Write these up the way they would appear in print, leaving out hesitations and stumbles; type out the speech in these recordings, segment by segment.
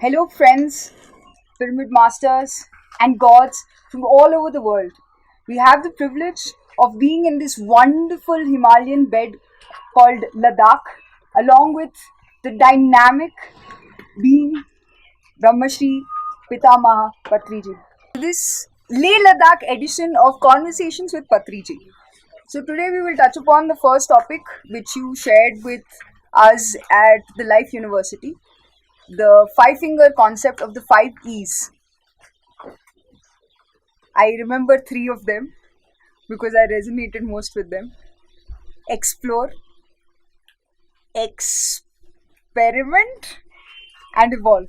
Hello, friends, pyramid masters, and gods from all over the world. We have the privilege of being in this wonderful Himalayan bed called Ladakh, along with the dynamic being Brahmarshi Pitamaha Patriji. This Leh Ladakh edition of Conversations with Patriji. So today we will touch upon the first topic which you shared with us at the Life University, the five-finger concept of the 5 E's. I remember 3 of them because I resonated most with them. Explore, experiment, and evolve.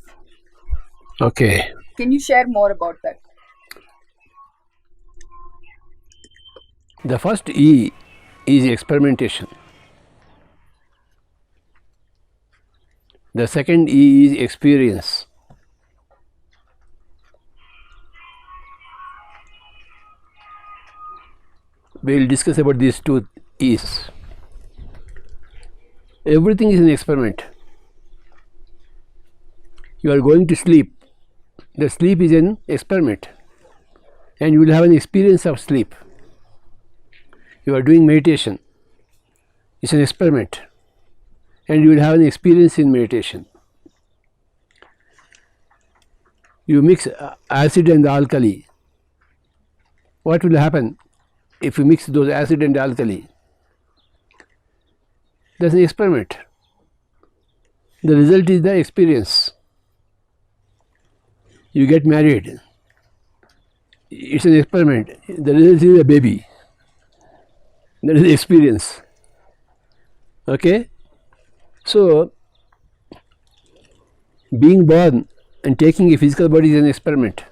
Okay. Can you share more about that? The first E is experimentation. The second E is experience. We will discuss about these 2 E's. Everything is an experiment. You are going to sleep. The sleep is an experiment. And you will have an experience of sleep. You are doing meditation. It's an experiment. And you will have an experience in meditation. You mix acid and alkali. What will happen if you mix those acid and alkali? That's an experiment. The result is the experience. You get married. It's an experiment. The result is a baby. That is the experience. Okay? So, being born and taking a physical body is an experiment.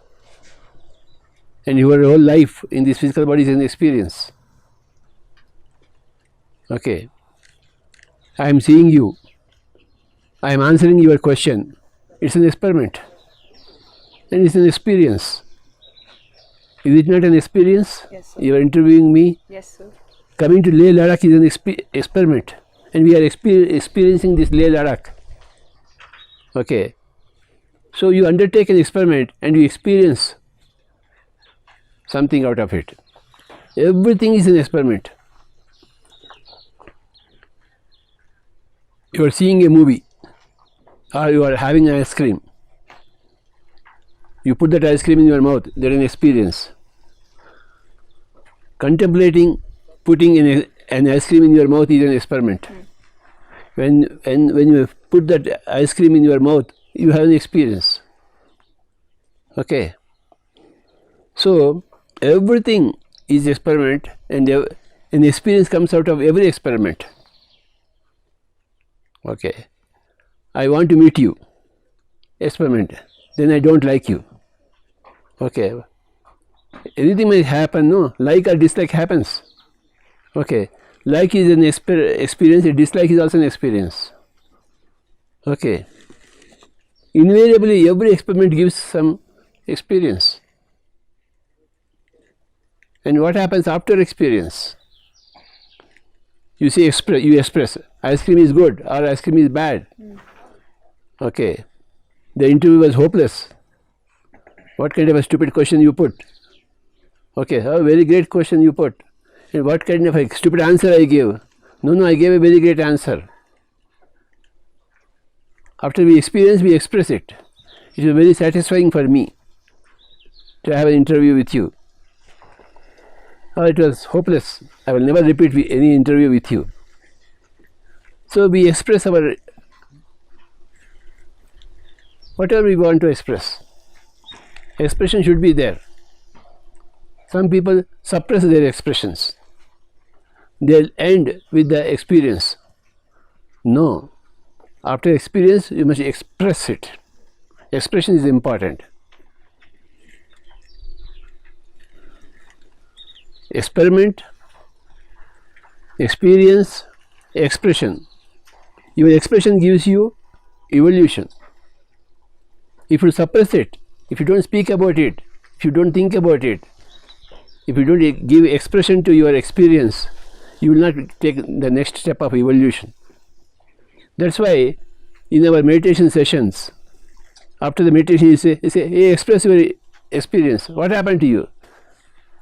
And your whole life in this physical body is an experience. Okay. I am seeing you. I am answering your question. It's an experiment. And it's an experience. Is it not an experience? Yes, sir. You are interviewing me. Yes, sir. Coming to Leh Ladakh is an experiment. And we are experiencing this Leh Ladakh. Okay. So you undertake an experiment and you experience something out of it. Everything is an experiment. You are seeing a movie or you are having ice cream. You put that ice cream in your mouth, there is an experience. Contemplating putting an ice cream in your mouth is an experiment. When you put that ice cream in your mouth, you have an experience. Okay. So everything is experiment, and an experience comes out of every experiment. Okay. I want to meet you. Experiment. Then I don't like you. Okay. Anything may happen, no? Like or dislike happens. Okay. Like is an experience, dislike is also an experience. Okay. Invariably, every experiment gives some experience. And what happens after experience? You say you express, ice cream is good or ice cream is bad. Okay. The interview was hopeless. What kind of a stupid question you put? Okay, a very great question you put. And what kind of a stupid answer I gave? No, I gave a very great answer. After we experience, we express it. It was very satisfying for me to have an interview with you. It was hopeless. I will never repeat any interview with you. So we express our whatever we want to express. Expression should be there. Some people suppress their expressions. They'll end with the experience. No. After experience, you must express it. Expression is important. Experiment, experience, expression. Your expression gives you evolution. If you suppress it, if you don't speak about it, if you don't think about it, if you don't give expression to your experience, you will not take the next step of evolution. That's why in our meditation sessions, After the meditation, you say, hey, express your experience. What happened to you?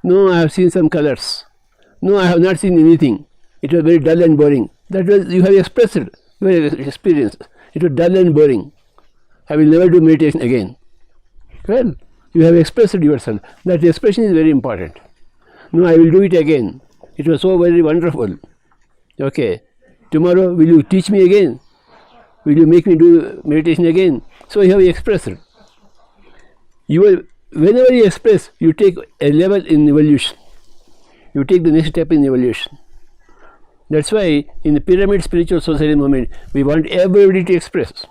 No, I have seen some colors. No, I have not seen anything. It was very dull and boring. That was, you have expressed your experience. It was dull and boring. I will never do meditation again. Well, you have expressed yourself. That expression is very important. No, I will do it again. It was so very wonderful. Okay. Tomorrow, will you teach me again? Will you make me do meditation again? So you have expressed. Whenever you express, you take a level in evolution. You take the next step in evolution. That's why in the Pyramid Spiritual Society movement, we want everybody to express.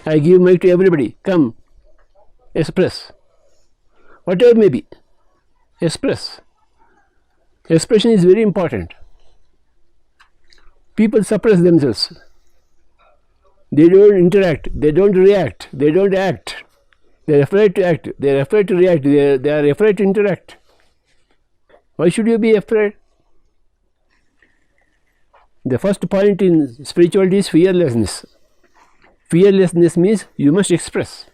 I give mic to everybody. Come, express. Whatever may be, express. Expression is very important. People suppress themselves. They don't interact, they don't react, they don't act. They are afraid to act, they are afraid to react, they are afraid to interact. Why should you be afraid? The first point in spirituality is fearlessness. Fearlessness means you must express.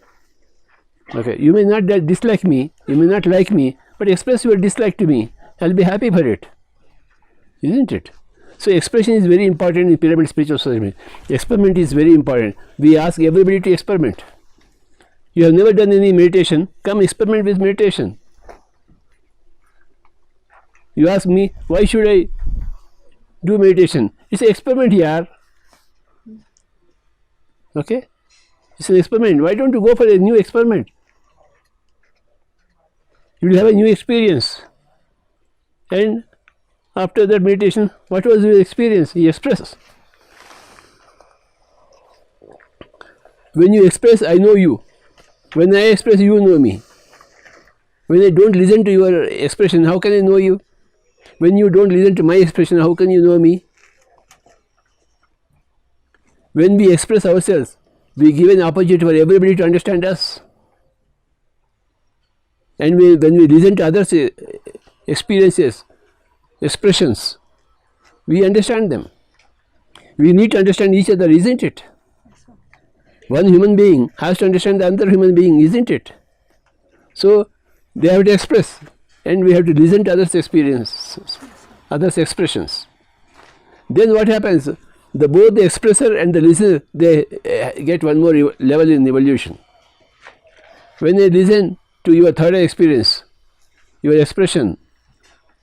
Okay, you may not dislike me, you may not like me, but express your dislike to me. I'll be happy for it. Isn't it? So expression is very important in Pyramid Spiritual Society. Experiment is very important. We ask everybody to experiment. You have never done any meditation, come experiment with meditation. You ask me, why should I do meditation? It's an experiment here. Okay? It's an experiment. Why don't you go for a new experiment? You will have a new experience. And after that meditation, what was your experience? You express. When you express, I know you. When I express, you know me. When I don't listen to your expression, how can I know you? When you don't listen to my expression, how can you know me? When we express ourselves, we give an opportunity for everybody to understand us. And when we listen to others' experiences, expressions, we understand them. We need to understand each other, isn't it? One human being has to understand the other human being, isn't it? So they have to express, and we have to listen to others' experiences, others' expressions. Then what happens? Both the expressor and the listener, they get one more level in evolution. When they listen to your third experience, your expression,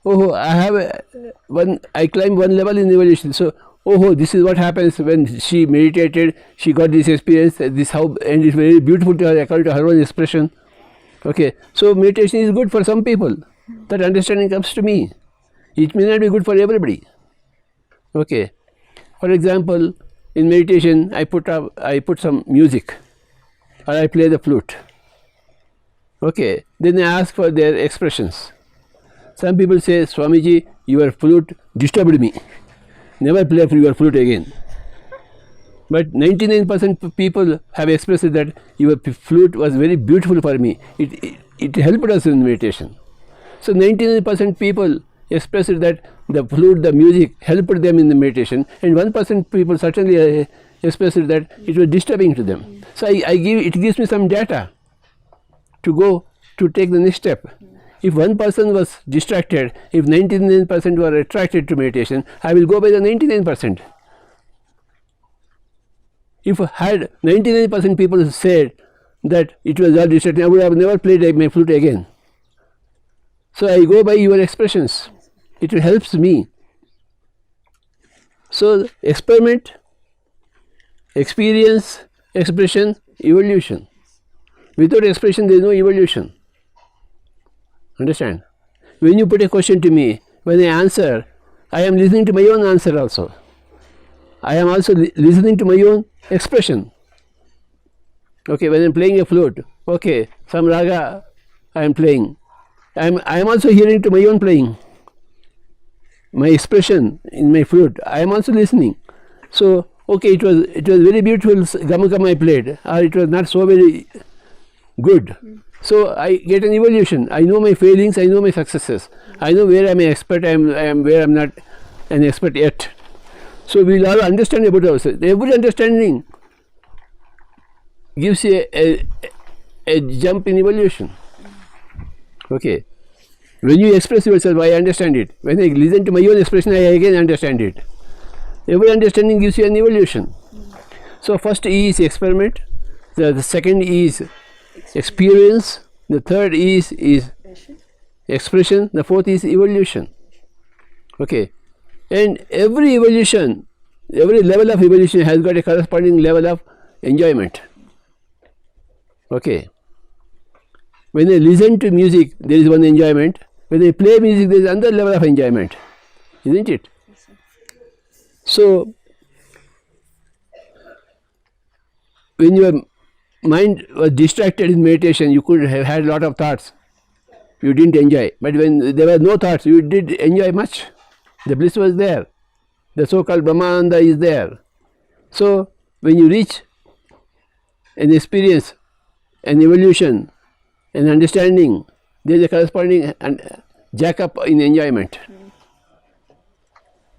oh, I climb one level in evolution. So, oh, this is what happens when she meditated. She got this experience. And it's very beautiful to her, according to her own expression. Okay, so meditation is good for some people. That understanding comes to me. It may not be good for everybody. Okay, for example, in meditation, I put some music, or I play the flute. Okay, then I ask for their expressions. Some people say, Swamiji, your flute disturbed me. Never play your flute again. But 99% of people have expressed that your flute was very beautiful for me. It helped us in meditation. So 99% people expressed that the flute, the music helped them in the meditation, and 1% people certainly expressed that it was disturbing to them. So it gives me some data to go to take the next step. If one person was distracted, if 99% were attracted to meditation, I will go by the 99%. If had 99% people said that it was all distracting, I would have never played my flute again. So I go by your expressions. It helps me. So experiment, experience, expression, evolution. Without expression, there is no evolution. Understand? When you put a question to me, when I answer, I am listening to my own answer also. I am also listening to my own expression. Okay, when I am playing a flute, okay, some raga I am playing. I am also hearing to my own playing. My expression in my flute, I am also listening. So, okay, it was very beautiful gamakam I played, or it was not so very good. So I get an evolution. I know my failings, I know my successes. I know where I am an expert, I am where I am not an expert yet. So we will all understand about ourselves. Every understanding gives you a jump in evolution. Okay. When you express yourself, I understand it. When I listen to my own expression, I again understand it. Every understanding gives you an evolution. So first E is experiment, the second E is experience, the third E is expression, the fourth is evolution. Okay. And every evolution, every level of evolution has got a corresponding level of enjoyment. Okay. When I listen to music, there is one enjoyment. When I play music, there is another level of enjoyment. Isn't it? So, when your mind was distracted in meditation, you could have had a lot of thoughts. You didn't enjoy. But when there were no thoughts, you did enjoy much. The bliss was there. The so-called Brahmananda is there. So, when you reach an experience, an evolution, an understanding, there is a corresponding jack up in enjoyment.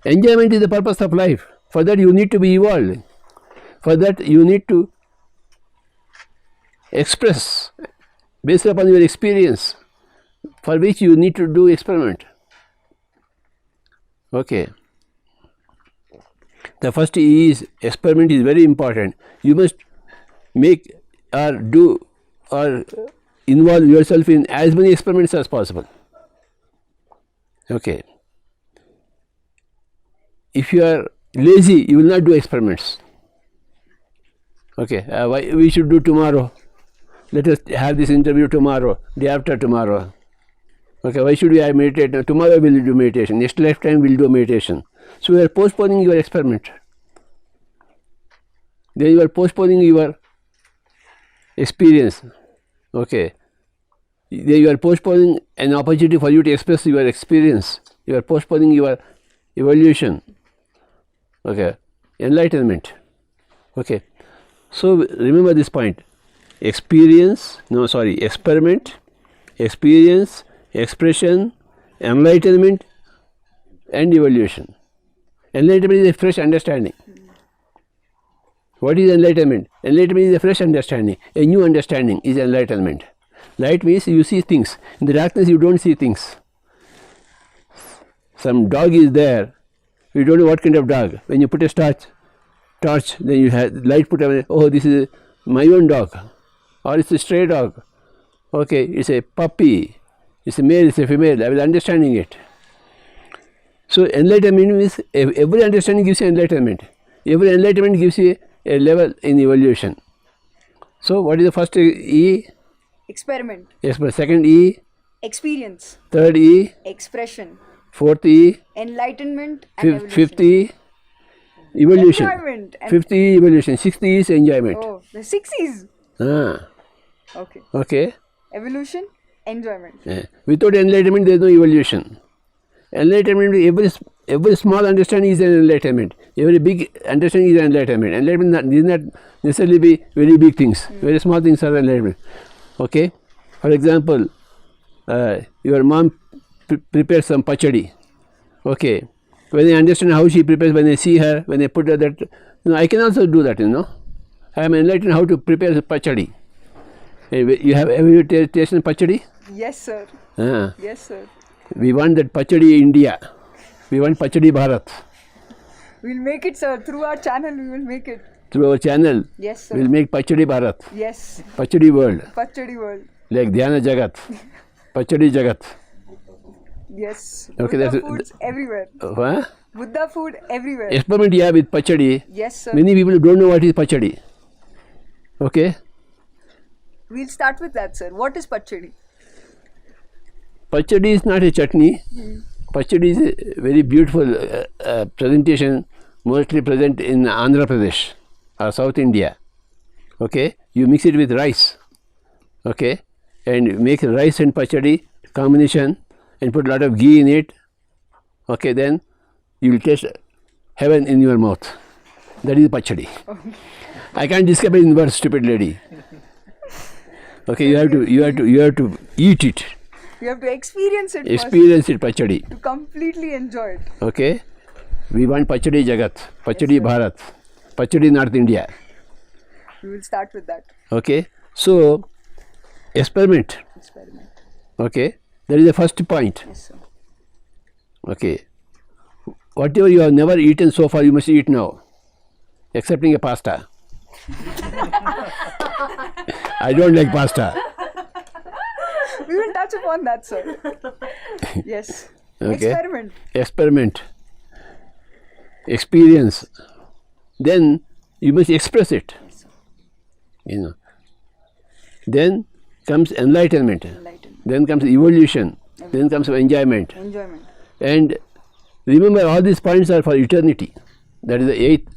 Enjoyment is the purpose of life. For that you need to be evolved. For that you need to express based upon your experience, for which you need to do experiment. Okay. The first E is experiment is very important. You must make or do or involve yourself in as many experiments as possible. Okay. If you are lazy, you will not do experiments. Okay. Why we should do tomorrow? Let us have this interview tomorrow, day after tomorrow. Okay. Why should we meditate? Now, tomorrow we will do meditation. Next lifetime we will do meditation. So you are postponing your experiment. Then you are postponing your experience. Okay. Then you are postponing an opportunity for you to express your experience. You are postponing your evolution. Okay. Enlightenment. Okay. So remember this point. Experiment, experience, expression, enlightenment and evolution. Enlightenment is a fresh understanding. What is enlightenment? Enlightenment is a fresh understanding. A new understanding is enlightenment. Light means you see things. In the darkness you don't see things. Some dog is there. You don't know what kind of dog. When you put a torch, then you have light put away. Oh, this is my own dog. Or it's a stray dog. Okay, it's a puppy. It's a male, it's a female. I was understanding it. So enlightenment means every understanding gives you enlightenment. Every enlightenment gives you a level in evolution. So what is the first E? Experiment. Second E? Experience. Third E? Expression. Fourth E? Enlightenment and evolution. Fifth E? Evolution. Enjoyment. Fifth E? Evolution. Sixth E is enjoyment. Oh, the 6 E's. Okay. Okay. Evolution, enjoyment. Without enlightenment, there is no evolution. Enlightenment, every small understanding is an enlightenment. Every big understanding is an enlightenment. Enlightenment need not necessarily be very big things. Very small things are enlightenment. Okay. For example, your mom prepares some pachadi. Okay. When I understand how she prepares, when I see her, when I put her that, I can also do that. I am enlightened how to prepare the pachadi. Have you tasted pachadi? Yes, sir. Yes, sir. We want that pachadi India. We want pachadi Bharat. We'll make it, sir. Through our channel, we will make it. Through our channel, yes, sir. We'll make pachadi Bharat. Yes. Pachadi world. Pachadi world. Like Dhyana Jagat. Pachadi Jagat. Yes. Okay, Buddha foods everywhere. What? Buddha food everywhere. Experiment with pachadi. Yes, sir. Many people don't know what is pachadi. Okay. We'll start with that, sir. What is pachadi? Pachadi is not a chutney. Pachadi is a very beautiful presentation, mostly present in Andhra Pradesh or South India. Okay, you mix it with rice. Okay, and make rice and pachadi combination and put a lot of ghee in it. Okay, then you will taste heaven in your mouth. That is pachadi. I can't describe it in words, stupid lady. Okay, you have to eat it. You have to experience it. Experience it, pachadi. To completely enjoy it. Okay, we want pachadi Jagat, pachadi Bharat, pachadi North India. We will start with that. Okay, so Experiment. Experiment. Okay. That is the first point. Yes, sir. Okay. Whatever you have never eaten so far, you must eat now. Excepting a pasta. I don't like pasta. We will touch upon that, sir. Yes. Okay. Experiment. Experiment. Experience. Then you must express it. Yes, sir. You know. Then comes enlightenment. Enlightenment. Then comes evolution. Then comes enjoyment. Enjoyment. And remember, all these points are for eternity. That is the eighth,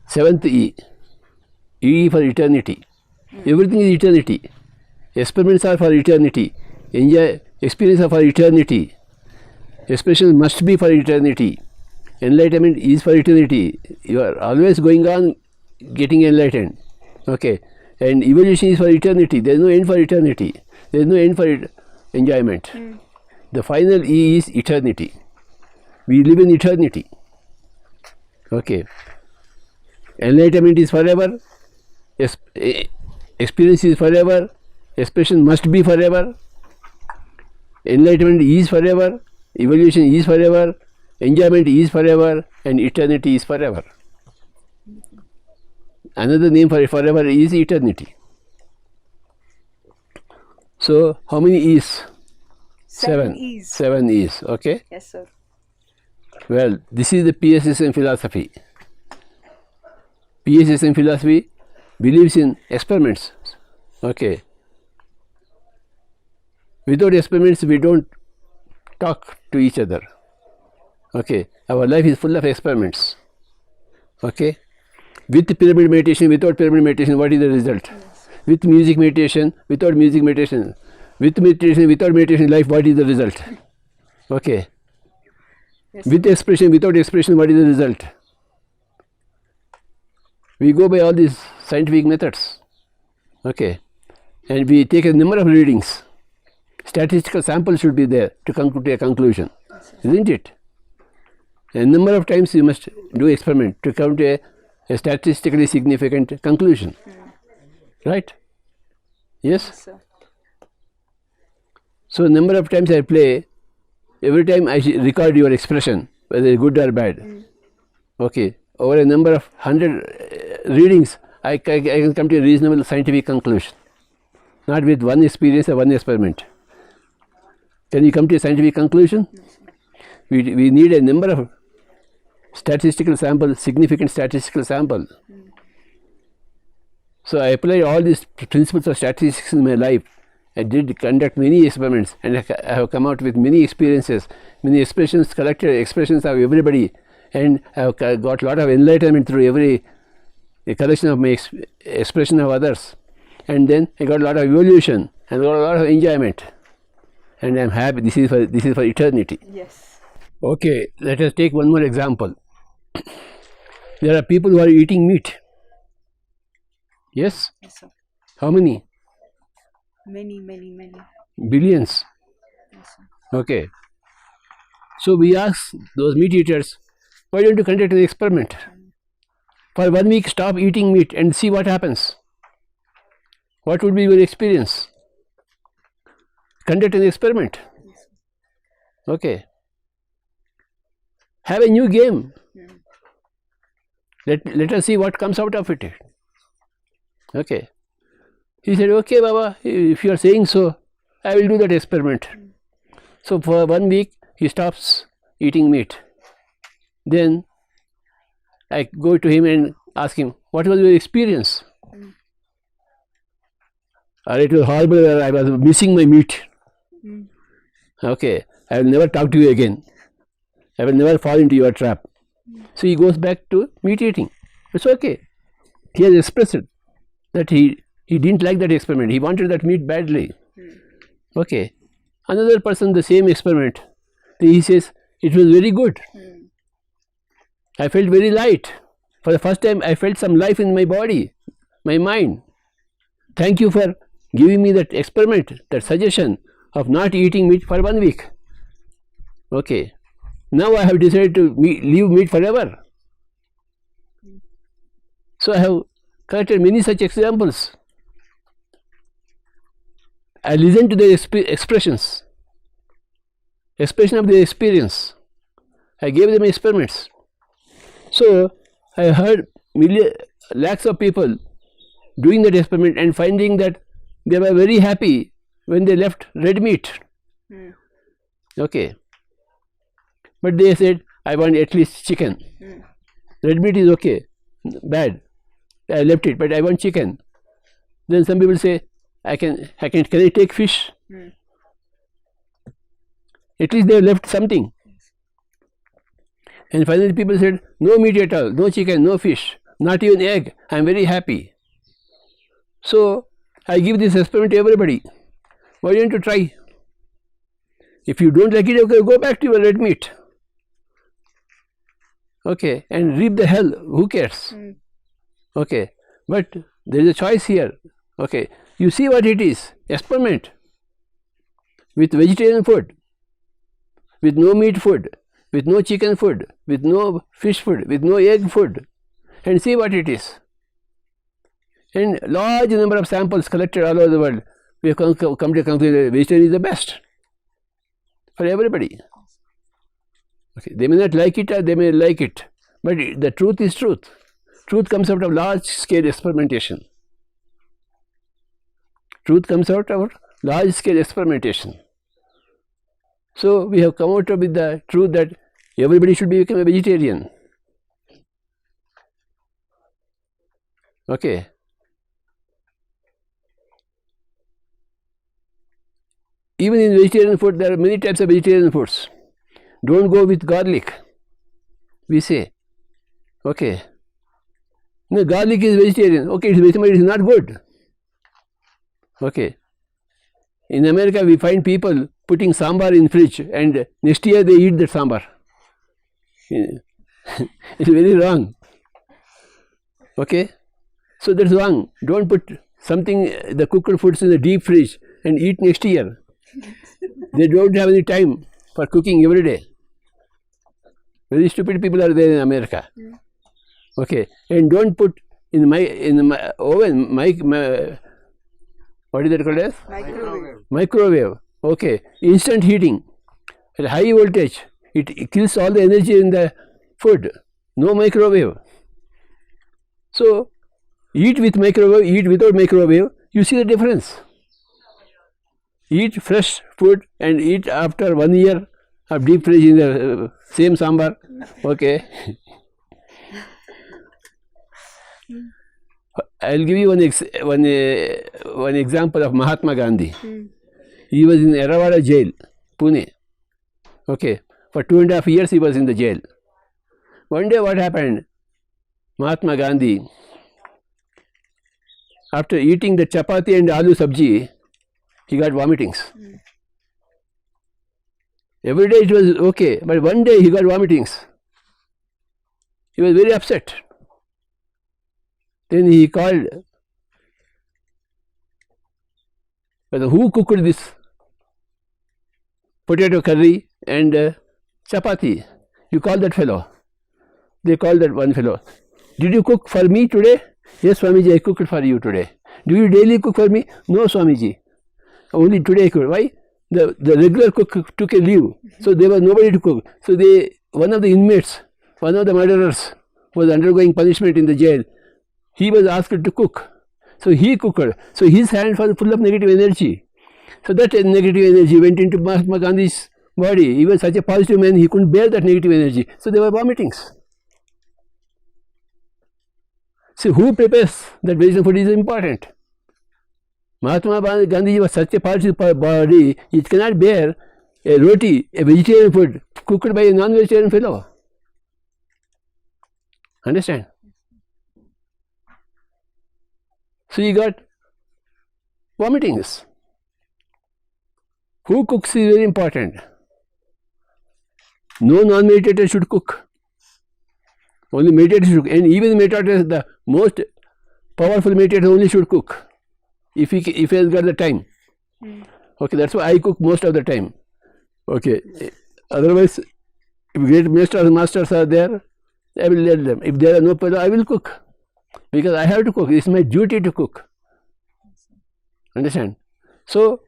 seventh E. E for eternity. Everything is eternity. Experiments are for eternity. Experience are for eternity. Expression must be for eternity. Enlightenment is for eternity. You are always going on getting enlightened. Okay. And evolution is for eternity. There is no end for eternity. There is no end for enjoyment. The final E is eternity. We live in eternity. Okay. Enlightenment is forever. Experience is forever. Expression must be forever. Enlightenment is forever. Evolution is forever. Enjoyment is forever. And eternity is forever. Another name for forever is eternity. So, how many E's? Seven E's. 7 E's. Okay. Yes, sir. Well, this is the PSSM philosophy. PSSM philosophy believes in experiments. Okay. Without experiments, we don't talk to each other. Okay. Our life is full of experiments. Okay. With pyramid meditation, without pyramid meditation, what is the result? Yes. With music meditation, without music meditation. With meditation, without meditation life, what is the result? Okay. Yes, With expression, without expression, what is the result? We go by all these scientific methods. Okay. And we take a number of readings. Statistical samples should be there to come to a conclusion. Isn't it? A number of times you must do experiment to come to a statistically significant conclusion. Right? Yes? Yes, sir. So, number of times I play, every time I record your expression, whether it's good or bad. Okay. Over a number of 100 readings, I can come to a reasonable scientific conclusion. Not with one experience or one experiment. Can you come to a scientific conclusion? We need a number of statistical samples, significant statistical samples. So I applied all these principles of statistics in my life. I did conduct many experiments and I have come out with many experiences, many expressions, collected expressions of everybody, and I have got a lot of enlightenment through every collection of my expression of others. And then I got a lot of evolution and got a lot of enjoyment. And I am happy. This is for eternity. Yes. Okay, let us take one more example. There are people who are eating meat. Yes? Yes, sir. How many? Many, many, many. Billions. Yes, sir. Okay. So we ask those meat eaters, why don't you conduct an experiment? For 1 week, stop eating meat and see what happens. What would be your experience? Conduct an experiment. Okay. Have a new game. Let us see what comes out of it. Okay. He said, okay, Baba, if you are saying so, I will do that experiment. So for 1 week, he stops eating meat. Then I go to him and ask him, what was your experience? It was horrible, I was missing my meat. Okay, I will never talk to you again. I will never fall into your trap. So he goes back to meat eating. It's okay. He has expressed it, that he didn't like that experiment. He wanted that meat badly. Okay. Another person, the same experiment. He says, it was very good. I felt very light. For the first time, I felt some life in my body, my mind. Thank you for giving me that experiment, that suggestion of not eating meat for 1 week. Okay. Now I have decided to leave meat forever. So I have collected many such examples. I listened to the expression of their experience. I gave them experiments. So I heard lakhs of people doing that experiment and finding that they were very happy when they left red meat. Okay. But they said, I want at least chicken. Red meat is okay, bad. I left it, but I want chicken. Then some people say, can I take fish? At least they have left something. And finally people said, no meat at all, no chicken, no fish, not even egg. I am very happy. So I give this experiment to everybody. Why don't you try? If you don't like it, okay, go back to your red meat. Okay, and reap the hell, who cares? Okay, but there is a choice here. Okay, you see what it is, experiment with vegetarian food, with no meat food, with no chicken food, with no fish food, with no egg food, and see what it is. And large number of samples collected all over the world, we have come to the conclusion that vegetarian is the best for everybody. Okay, they may not like it or they may like it, but the truth is truth. Truth comes out of large scale experimentation. Truth comes out of large scale experimentation. So we have come out with the truth that everybody should become a vegetarian. Okay. Even in vegetarian food, there are many types of vegetarian foods. Don't go with garlic, we say. Okay. No, garlic is vegetarian. Okay, it's vegetarian, it is not good. Okay. In America, we find people putting sambar in fridge and next year they eat that sambar. It's very wrong. Okay. So that's wrong. Don't put something, the cooked foods in the deep fridge and eat next year. They don't have any time for cooking every day. Very stupid people are there in America. Okay, and don't put in my oven, what is that called as? Microwave. Okay, instant heating at high voltage. It kills all the energy in the food. No microwave. So eat with microwave, eat without microwave. You see the difference. Eat fresh food and eat after 1 year of deep fridge in the same sambar. Okay. I'll give you one example of Mahatma Gandhi. He was in Eravada jail, Pune. Okay. For 2.5 years he was in the jail. One day what happened? Mahatma Gandhi, after eating the chapati and aloo sabji, he got vomitings. Every day it was okay, but one day he got vomitings. He was very upset. Then he called, who cooked this potato curry and chapati? You call that fellow. They called that one fellow. Did you cook for me today? Yes, Swamiji, I cooked for you today. Do you daily cook for me? No, Swamiji. Only today I cooked. Why? The regular cook took a leave. So there was nobody to cook. So one of the inmates, one of the murderers, was undergoing punishment in the jail. He was asked to cook. So he cooked. So his hand was full of negative energy. So that negative energy went into Mahatma Gandhi's body. He was such a positive man, he couldn't bear that negative energy. So there were vomitings. See, who prepares that vegetarian food is important. Mahatma Gandhi was such a positive body, it cannot bear a roti, a vegetarian food, cooked by a non-vegetarian fellow. Understand? So he got vomitings. Who cooks is very important. No non-meditator should cook. Only meditator should cook. And even meditator, the most powerful meditator only should cook. If he has got the time. Okay, that's why I cook most of the time. Okay. Otherwise, if great masters are there, I will let them. If there are no people, I will cook. Because I have to cook. It's my duty to cook. Understand? So,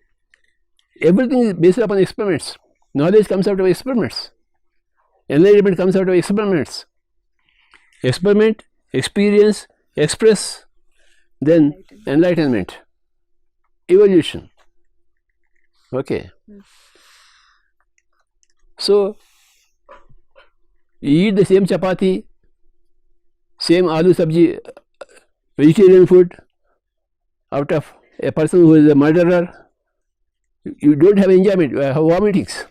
everything is based upon experiments. Knowledge comes out of experiments. Enlightenment comes out of experiments. Experiment, experience, express, then enlightenment, evolution. Okay. So, you eat the same chapati, same aloo sabji, vegetarian food, out of a person who is a murderer, you don't have enjoyment, you have vomitings.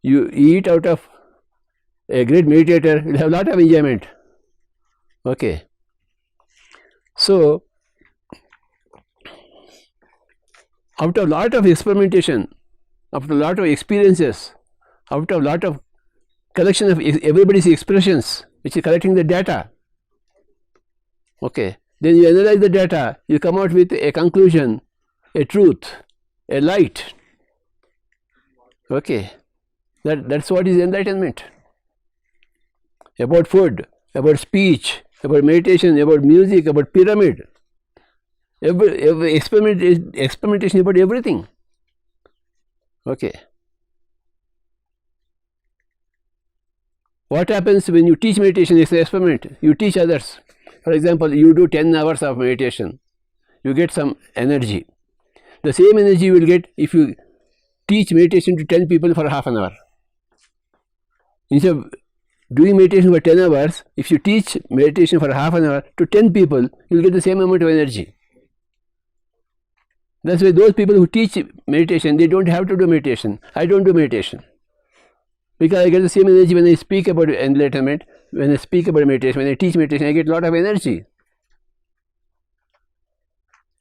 You eat out of a great meditator, you'll have a lot of enjoyment. Okay. So, out of a lot of experimentation, after a lot of experiences, after a lot of collection of everybody's expressions, which is collecting the data, okay, then you analyze the data, you come out with a conclusion, a truth, a light. Okay, that's what is enlightenment. About food, about speech, about meditation, about music, about pyramid. Every experimentation about everything. Okay. What happens when you teach meditation? It's an experiment. You teach others. For example, you do 10 hours of meditation. You get some energy. The same energy you will get if you teach meditation to 10 people for half an hour. Instead of doing meditation for 10 hours, if you teach meditation for half an hour to 10 people, you will get the same amount of energy. That's why those people who teach meditation, they don't have to do meditation. I don't do meditation. Because I get the same energy when I speak about enlightenment, when I speak about meditation, when I teach meditation, I get a lot of energy.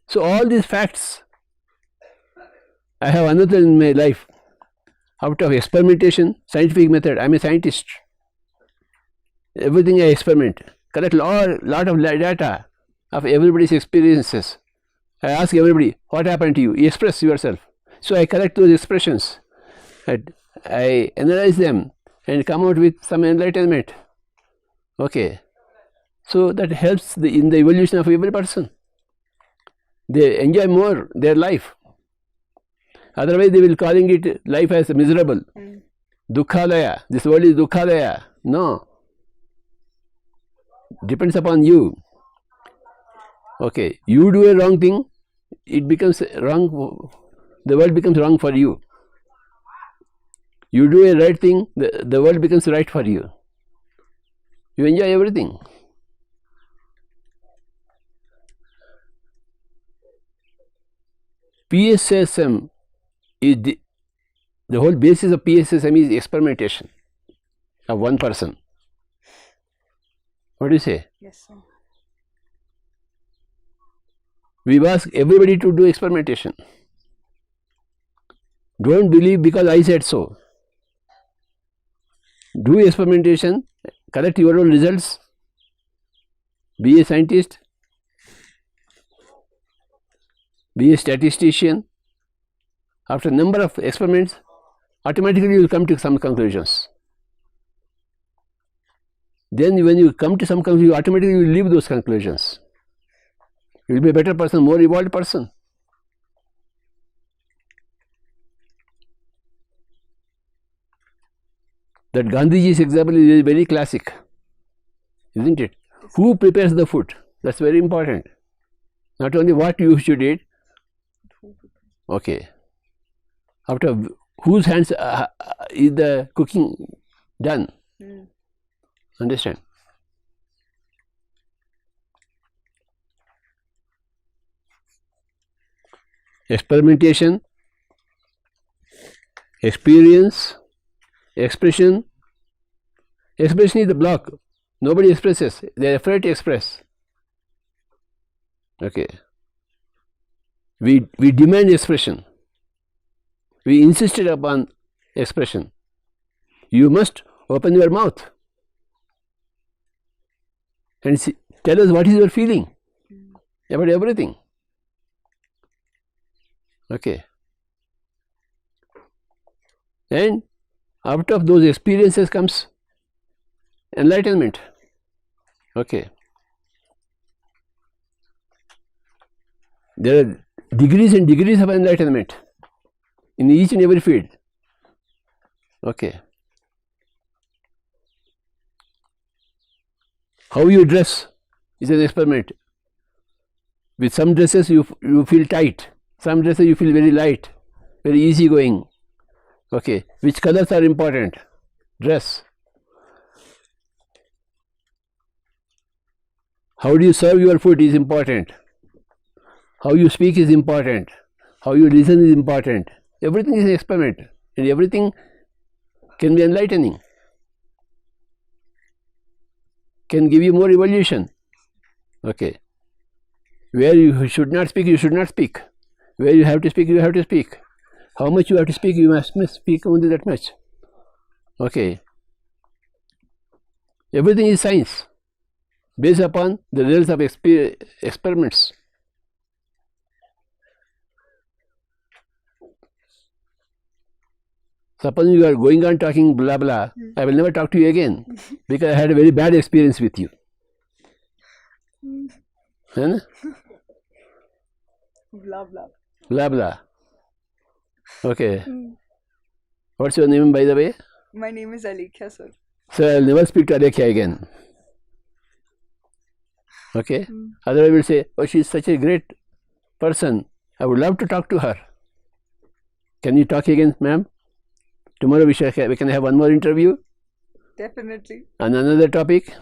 So all these facts, I have another in my life. Out of experimentation, scientific method, I am a scientist. Everything I experiment, collect lot of data of everybody's experiences. I ask everybody, what happened to you? You express yourself. So I collect those expressions. I analyze them and come out with some enlightenment. Okay. So that helps in the evolution of every person. They enjoy more their life. Otherwise they will calling it life as miserable. Dukkhalaya. This world is dukkhalaya. No. Depends upon you. Okay. You do a wrong thing, it becomes wrong, the world becomes wrong for you. You do a right thing, the world becomes right for you. You enjoy everything. PSSM is the whole basis of PSSM is experimentation of one person. What do you say? Yes, sir. We ask everybody to do experimentation. Don't believe because I said so. Do experimentation, collect your own results, be a scientist, be a statistician. After a number of experiments, automatically you will come to some conclusions. Then when you come to some conclusion, you automatically will leave those conclusions. You will be a better person, more evolved person. That Gandhiji's example is very classic, isn't it? Who prepares the food? That's very important. Not only what you should eat. Okay. After whose hands is the cooking done? Understand? Experimentation, experience, expression. Expression is the block. Nobody expresses. They are afraid to express. Okay. We demand expression. We insisted upon expression. You must open your mouth and tell us what is your feeling about everything. Okay. And out of those experiences comes enlightenment. Okay. There are degrees and degrees of enlightenment. in each and every field. Okay. How you dress is an experiment. With some dresses you feel tight, some dresses you feel very light, very easygoing. Okay, which colors are important? Dress. How do you serve your food is important. How you speak is important. How you listen is important. Everything is an experiment, and everything can be enlightening, can give you more evolution. Okay. Where you should not speak, you should not speak. Where you have to speak, you have to speak. How much you have to speak, you must speak only that much. Okay. Everything is science, based upon the results of experiments. Suppose you are going on talking blah blah, I will never talk to you again because I had a very bad experience with you. Huh? Blah blah. Blah blah. Okay. What's your name, by the way? My name is Alekhya, sir. So I'll never speak to Alekhya again. Okay. Otherwise, I will say, oh, she is such a great person. I would love to talk to her. Can you talk again, ma'am? Tomorrow we can have one more interview. Definitely. On another topic.